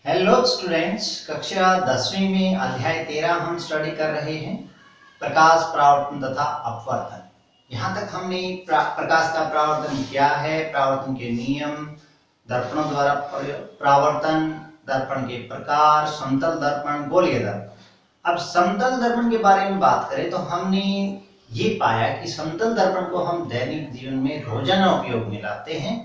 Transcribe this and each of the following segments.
Hello students, कक्षा 10वीं में अध्याय 13 हम स्टडी कर रहे हैं। प्रकाश, परावर्तन तथा अपवर्तन। यहाँ तक हमने प्रकाश का परावर्तन क्या है, परावर्तन के नियम, दर्पणों द्वारा परावर्तन, दर्पण के प्रकार, समतल दर्पण, गोलीय दर्पण। अब समतल दर्पण के बारे में बात करें तो हमने ये पाया कि समतल दर्पण को हम दैनिक जीवन में रोजाना उपयोग में लाते हैं।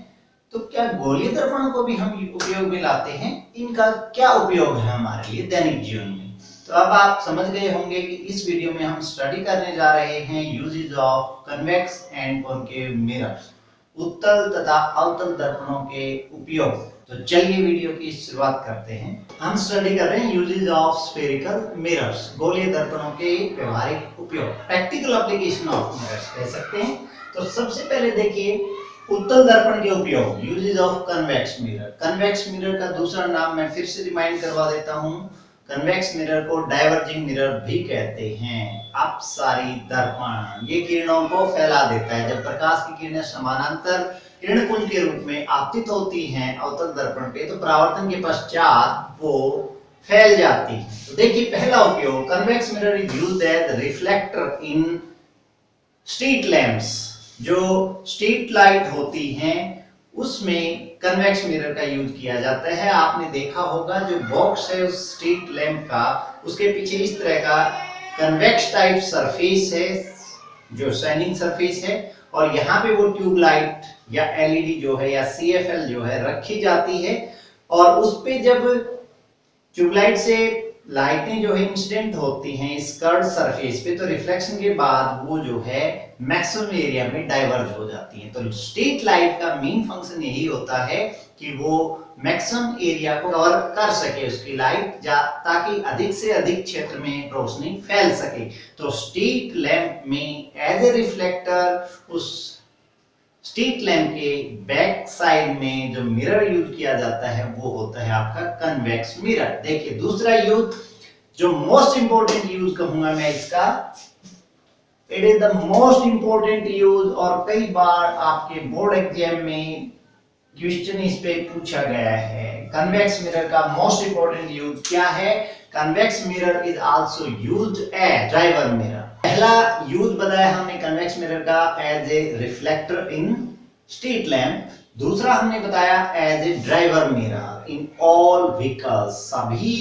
तो क्या गोलीय दर्पण को भी हम उपयोग में लाते हैं? इनका क्या उपयोग है हमारे लिए दैनिक जीवन में? तो अब आप समझ गए होंगे कि इस वीडियो में हम स्टडी करने जा रहे हैं uses of convex and concave mirrors, उत्तल तथा अवतल दर्पणों के उपयोग। तो चलिए वीडियो की शुरुआत करते हैं। हम स्टडी कर रहे हैं यूजेज ऑफ स्फेरिकल मिरर्स, गोलीय दर्पणों के व्यवहारिक उपयोग, प्रैक्टिकल एप्लीकेशन ऑफ मिरर्स कह सकते हैं। तो सबसे पहले देखिए उत्तल दर्पण के उपयोग, uses of convex mirror. Convex mirror का दूसरा नाम मैं फिर से रिमाइंड करवा देता हूं, कन्वेक्स मिरर को डाइवर्जिंग मिरर भी कहते हैं। अपसारी दर्पण ये किरणों को फैला देता है। जब प्रकाश की किरणें समानांतर किरणपुंज के रूप में आपतित होती हैं अवतल दर्पण पे, तो परावर्तन के पश्चात वो फैल जाती है। तो देखिए पहला उपयोग, convex mirror is used as reflector in street lamps. जो स्ट्रीट लाइट होती हैं उसमें कन्वेक्स मिरर का यूज किया जाता है। आपने देखा होगा जो बॉक्स है उस स्ट्रीट लैंप का, उसके पीछे इस तरह का कन्वेक्स टाइप सरफेस है जो शाइनिंग सरफेस है, और यहाँ पे वो ट्यूब लाइट या एलईडी जो है या सीएफएल जो है रखी जाती है, और उस पे जब ट्यूबलाइट से लाइटें जो है इंसिडेंट होती हैं इस कर्व सरफेस पे, तो रिफ्लेक्शन के बाद वो जो है मैक्सिमम एरिया में डाइवर्ज हो जाती हैं। तो स्ट्रीट लाइट का मेन फंक्शन यही होता है कि वो मैक्सिमम एरिया को कवर कर सके उसकी लाइट, ताकि अधिक से अधिक क्षेत्र में रोशनी फैल सके। तो स्ट्रीट लैंप में एज ए रिफ्लेक्टर उस स्ट्रीट लैंप के बैक साइड में जो मिरर यूज किया जाता है वो होता है आपका कन्वेक्स मिरर। देखिए दूसरा यूज, जो मोस्ट इंपोर्टेंट यूज कहूंगा मैं इसका, it is the most important use, और कई बार आपके बोर्ड एग्जाम में क्वेश्चन इस पे पूछा गया है। कन्वेक्स मिरर का मोस्ट इंपोर्टेंट यूज क्या है? Convex mirror is also used as driver mirror. पहला यूज बताया हमने कन्वेक्स मिरर का as a reflector in street lamp, दूसरा हमने बताया as a driver mirror in all vehicles. सभी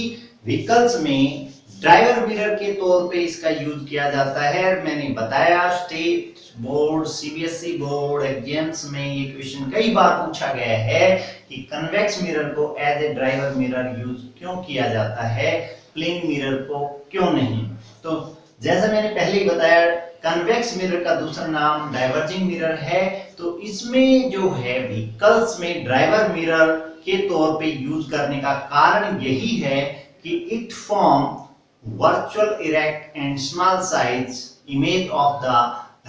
व्हीकल्स में ड्राइवर मिरर के तौर पे इसका यूज किया जाता है। मैंने बताया state board, CBSE board exams में ये क्वेश्चन कई बार पूछा गया है कि कन्वेक्स मिरर को as a driver mirror use क्यों किया जाता है, प्लेन मिरर को क्यों नहीं। तो जैसा मैंने पहले ही बताया, कन्वेक्स मिरर का दूसरा नाम डाइवर्जिंग मिरर है। तो इसमें जो है व्हीकल्स में ड्राइवर मिरर के तौर पे यूज करने का कारण यही है कि it form virtual erect and small size image of the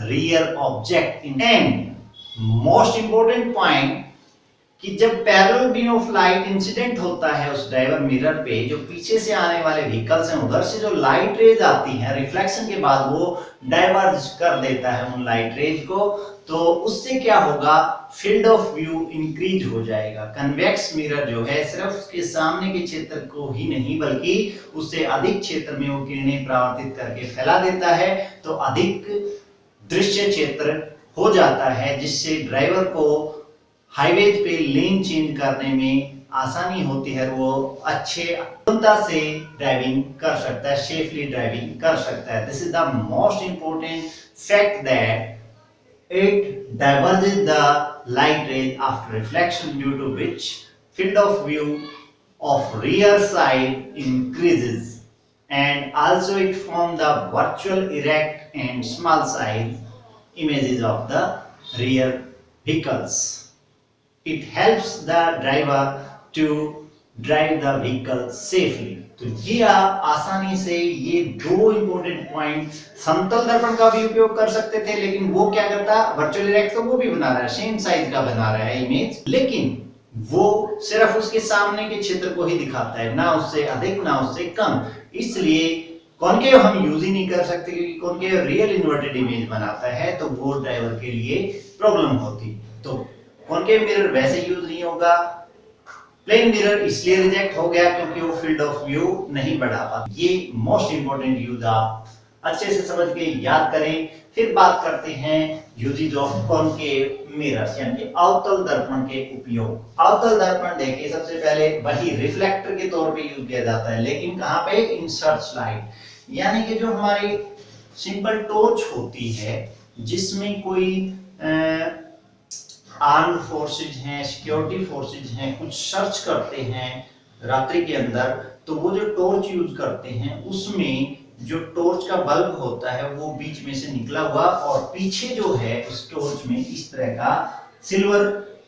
rear object in and most important point कि जब parallel beam of light incident होता है उस ड्राइवर मिरर पे, जो पीछे से आने वाले व्हीकल्स हैं उधर से जो लाइट रेज आती है रिफ्लेक्शन के बाद वो डाइवर्ज कर देता है उन लाइट रेज को। तो उससे क्या होगा, फील्ड ऑफ व्यू इंक्रीज हो जाएगा। कन्वेक्स मिरर जो है सिर्फ उसके सामने के क्षेत्र को ही नहीं बल्कि उससे अधिक क्षेत्र में वो किरणें परावर्तित करके फैला देता है, तो अधिक दृश्य क्षेत्र हो जाता है, जिससे ड्राइवर को हाईवे पे लेन चेंज करने में आसानी होती है, वो अच्छे क्षमता से ड्राइविंग कर सकता है, सेफली ड्राइविंग कर सकता है। This is the most important fact that it diverges the light rays after reflection, due to which field of view of rear side increases, and also it forms the virtual erect and small size images of the rear vehicles. It helps the driver to drive the vehicle safely. तो ये आप आसानी से ये दो important point, समतल दर्पण का भी उपयोग कर सकते थे, लेकिन वो क्या करता है, वर्चुअल इरेक्ट तो वो भी बना रहा है, सेम साइज का बना रहा है इमेज, लेकिन वो सिर्फ उसके सामने के क्षेत्र को ही दिखाता है, ना उससे अधिक ना उससे कम। इसलिए कॉनकेव हम यूज ही नहीं कर सकते, क्योंकि कॉनकेव रियल इन्वर्टेड इमेज बनाता है, तो वो ड्राइवर के लिए प्रॉब्लम होती। तो कॉनकेव मिरर वैसे यूज नहीं होगा, प्लेन मिरर इसलिए रिजेक्ट हो गया क्योंकि वो फील्ड ऑफ व्यू नहीं बढ़ा पाता। ये मोस्ट इंपॉर्टेंट यूज आप अच्छे से समझ के याद करें। फिर बात करते हैं यूजेज ऑफ कॉनकेव मिरर्स यानी कि अवतल दर्पण के उपयोग। अवतल दर्पण देखिए सबसे पहले वही रिफ्लेक्टर के तौर पे यूज किया जाता है, लेकिन कहां पे? इन सर्च लाइट, यानी कि जो हमारी सिंपल टॉर्च होती है जिसमें कोई आर्म्ड फोर्सेज हैं, सिक्योरिटी फोर्सेज हैं, कुछ सर्च करते हैं रात्रि के अंदर, तो वो जो टॉर्च यूज करते हैं उसमें जो टॉर्च का बल्ब होता है वो बीच में से निकला हुआ और पीछे जो है उस टॉर्च में इस तरह का सिल्वर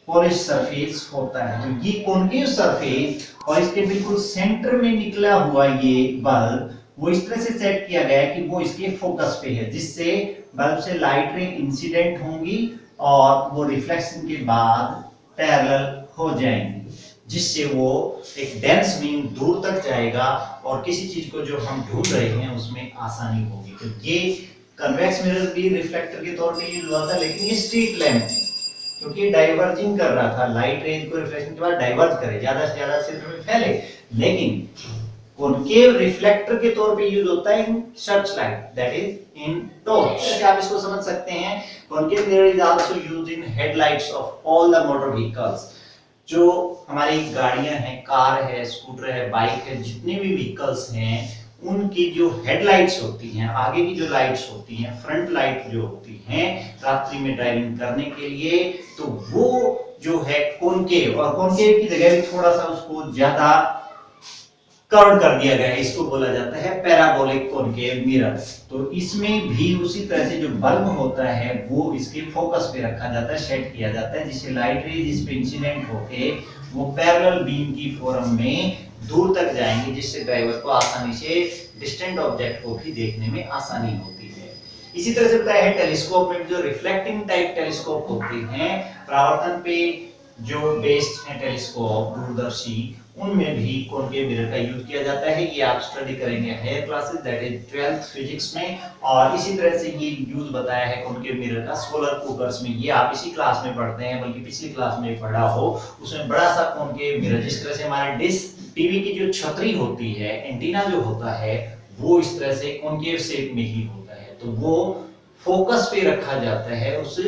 पॉलिश सरफेस होता है। तो ये कॉन्केव सरफेस और इसके बिल्कुल सेंटर में निकला हुआ ये बल्ब वो इस तरह से सेट किया गया है कि वो इसके फोकस पे है, जिससे बल्ब से लाइट रे इंसिडेंट होंगी और वो रिफ्लेक्शन के बाद पैरेलल हो जाएंगी, जिससे वो एक डेंस बीम दूर तक जाएगा और किसी चीज को जो हम ढूंढ रहे हैं उसमें आसानी होगी। तो ये कन्वेक्स मिरर भी रिफ्लेक्टर के तौर पे यूज हुआ था, लेकिन ये स्ट्रीट लैंप क्योंकि डाइवर्जिंग कर रहा था, लाइट रेज को रिफ्लेक्शन के बाद डाइवर्ज करे, ज्यादा से ज्यादा क्षेत्र में फैले। लेकिन कॉनकेव रिफ्लेक्टर के तौर पे यूज होता है in search light, that is in torch. जैसे आप इसको समझ सकते हैं, concave mirror is also used in headlights of all the motor vehicles. जो हमारी गाड़ियां हैं, कार है, स्कूटर है, बाइक है, जितने भी व्हीकल्स हैं उनकी जो हेडलाइट्स होती हैं, आगे की जो लाइट्स होती हैं, फ्रंट लाइट जो होती हैं रात्रि में ड्राइविंग करने के लिए, तो वो जो है कॉनकेव, और कॉनकेव की जगह भी थोड़ा सा उसको ज्यादा कर्व कर दिया गया है, इसको बोला जाता है पैराबोलिक कॉनकेव मिरर। तो इसमें भी उसी तरह से जो बल्ब होता है वो इसके फोकस पे रखा जाता है, सेट किया जाता है, जिससे लाइट रेज इस पे इंसिडेंट होके वो पैरेलल बीम की फॉर्म में दूर तक जाएंगे, जिससे ड्राइवर को आसानी से डिस्टेंट ऑब्जेक्ट को भी देखने में आसानी होती है। इसी तरह से बताया है टेलीस्कोप में जो रिफ्लेक्टिंग टाइप टेलीस्कोप होते हैं, परावर्तन पे जो बेस्ड है टेलीस्कोप दूरदर्शी, उनमें भी कॉनकेव मिरर का यूज किया जाता है। ये आप स्टडी करेंगे higher classes, that is 12th physics में। और इसी तरह से ये यूज बताया है कॉनकेव मिरर का सोलर कुकर्स में, ये आप इसी क्लास में पढ़ते हैं, बल्कि पिछली क्लास में पढ़ा हो, उसमें बड़ा सा कॉनकेव मिरर, जिस तरह से हमारे डिश टीवी की जो छतरी होती है, एंटीना जो होता है, वो इस तरह से कॉनकेव शेप में ही होता है। तो वो फोकस पे रखा जाता है उस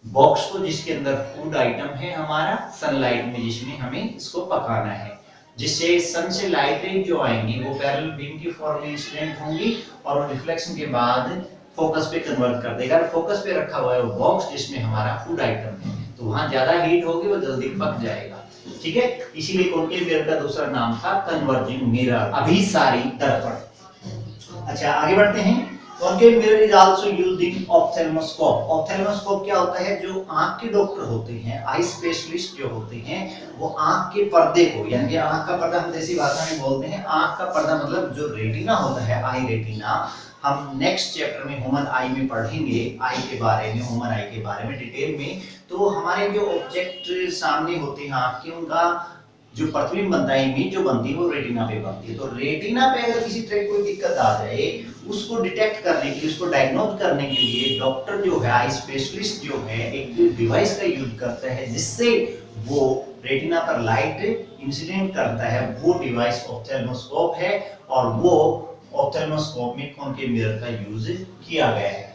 बॉक्स को जिसके अंदर फूड आइटम है हमारा, सनलाइट में जिसमें हमें इसको पकाना है, जिससे सन से लाइट रेज जो आएंगी वो पैरेलल बीम की फॉर्म में इंसिडेंट होंगी और रिफ्लेक्शन के बाद फोकस पे कन्वर्ट कर देगा। फोकस पे रखा हुआ है वो बॉक्स जिसमें हमारा फूड आइटम है, तो वहां ज्यादा हीट होगी, वो जल्दी पक जाएगा। ठीक है, इसीलिए कॉनकेव मिरर का दूसरा नाम था कन्वर्जिंग मिरर, अभिसारी दर्पण। अच्छा, आगे बढ़ते हैं। Concave mirror is also used in ophthalmoscope. Ophthalmoscope क्या होता है? जो आंख के डॉक्टर होते हैं, आई स्पेशलिस्ट जो होते हैं, वो आंख के पर्दे को, यानी कि आंख का पर्दा हम देसी भाषा में बोलते हैं, आंख का पर्दा मतलब जो रेटिना होता है, आई रेटिना, हम नेक्स्ट चैप्टर में ह्यूमन आई में पढ़ेंगे, आई के बारे में, ह्यूमन आई के बारे में डिटेल में। तो हमारे जो ऑब्जेक्ट सामने होते हैं आंख के, उनका जो प्रतिबिंब बनता है, इमेज जो बनती है, वो रेटिना पे बनती है। तो रेटिना पे अगर किसी तरह की कोई दिक्कत आ जाए, उसको डिटेक्ट करने के लिए, उसको डायग्नोज करने के लिए डॉक्टर जो है, आई स्पेशलिस्ट जो है, एक डिवाइस का यूज करता है जिससे वो रेटिना पर लाइट इंसिडेंट करता है। वो डिवाइस ऑप्थेल्मोस्कोप है और वो ऑप्थेल्मोस्कोप में कॉनकेव मिरर का यूज किया गया है।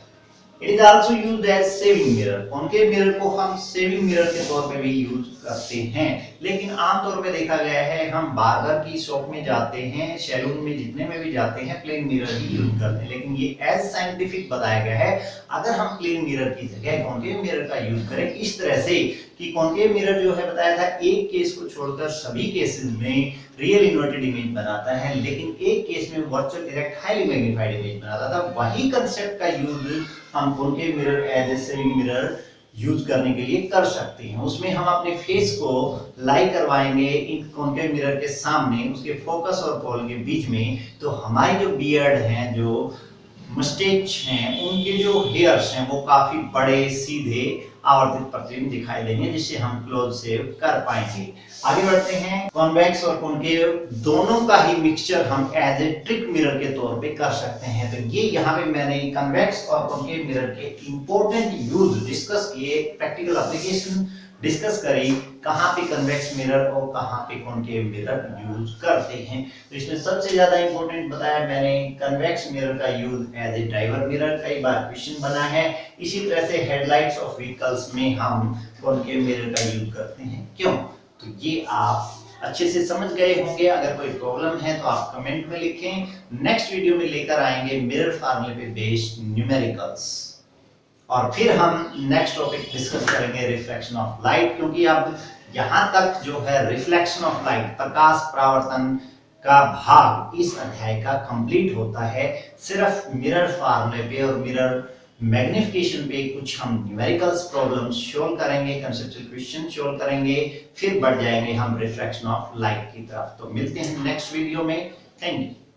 It is also used as shaving mirror. Concave mirror को हम सेविंग मिरर के तौर पे भी यूज करते हैं, लेकिन आमतौर पे देखा गया है हम बार्बर की शॉप में जाते हैं, सैलून में जितने में भी जाते हैं, प्लेन मिरर ही यूज करते हैं। लेकिन ये एज साइंटिफिक बताया गया है, अगर हम प्लेन मिरर की जगह कॉनकेव मिरर का यूज करें इस तरह से कि कॉनकेव मिरर जो है बताया था एक केस को छोड़कर सभी केसेस में रियल इन्वर्टेड इमेज बनाता है, लेकिन एक केस में virtual direct highly magnified image बनाता था। वही कंसेप्ट का यूज हम concave mirror as a shaving mirror use करने के लिए कर सकते हैं। उसमें हम अपने फेस को लाई करवाएंगे इन कॉनकेव मिरर के सामने, उसके फोकस और पोल के बीच में, तो हमारी जो बियर्ड हैं, जो मस्टेच हैं, उनके जो हेयर्स हैं वो काफी बड़े, सीधे, आवर्तित प्रतिबिंब दिखाई देंगे, जिससे हम क्लोज सेव कर पाएंगे। आगे बढ़ते हैं। कॉन्वेक्स और कॉनकेव दोनों का ही मिक्सचर हम एज ए ट्रिक मिरर के तौर पे कर सकते हैं। तो ये यहाँ पे मैंने कॉन्वेक्स और कॉनकेव मिरर के इंपॉर्टेंट यूज डिस्कस किए, प्रैक्टिकल एप्लीकेशन डिस्कस करी कहाँ पे कन्वेक्स मिरर और कहाँ पे कॉनकेव मिरर यूज करते हैं। तो इसमें सबसे ज्यादा इंपॉर्टेंट बताया मैंने कन्वेक्स मिरर का use as a driver mirror, कई बार क्वेश्चन बना है। इसी तरह से हेडलाइट्स ऑफ व्हीकल्स में हम कॉनकेव मिरर का यूज करते हैं। क्यों? तो ये आप अच्छे से समझ गए होंगे। अगर कोई प्रॉब्लम है तो आप कमेंट में लिखें। नेक्स्ट वीडियो में लेकर आएंगे मिरर फार्मूले पे बेस्ड न्यूमेरिकल्स, और फिर हम नेक्स्ट टॉपिक डिस्कस करेंगे रिफ्लेक्शन ऑफ लाइट, क्योंकि अब यहाँ तक जो है रिफ्लेक्शन ऑफ लाइट, प्रकाश परावर्तन का भाग इस अध्याय का कंप्लीट होता है। सिर्फ मिरर फार्मूले पे और मिरर मैग्निफिकेशन पे कुछ हम न्यूमेरिकल्स प्रॉब्लम्स सॉल्व करेंगे, कंसेप्चुअल क्वेश्चन सॉल्व करेंगे, फिर बढ़ जाएंगे हम रिफ्लेक्शन ऑफ लाइट की तरफ। तो मिलते हैं नेक्स्ट वीडियो में। Thank you.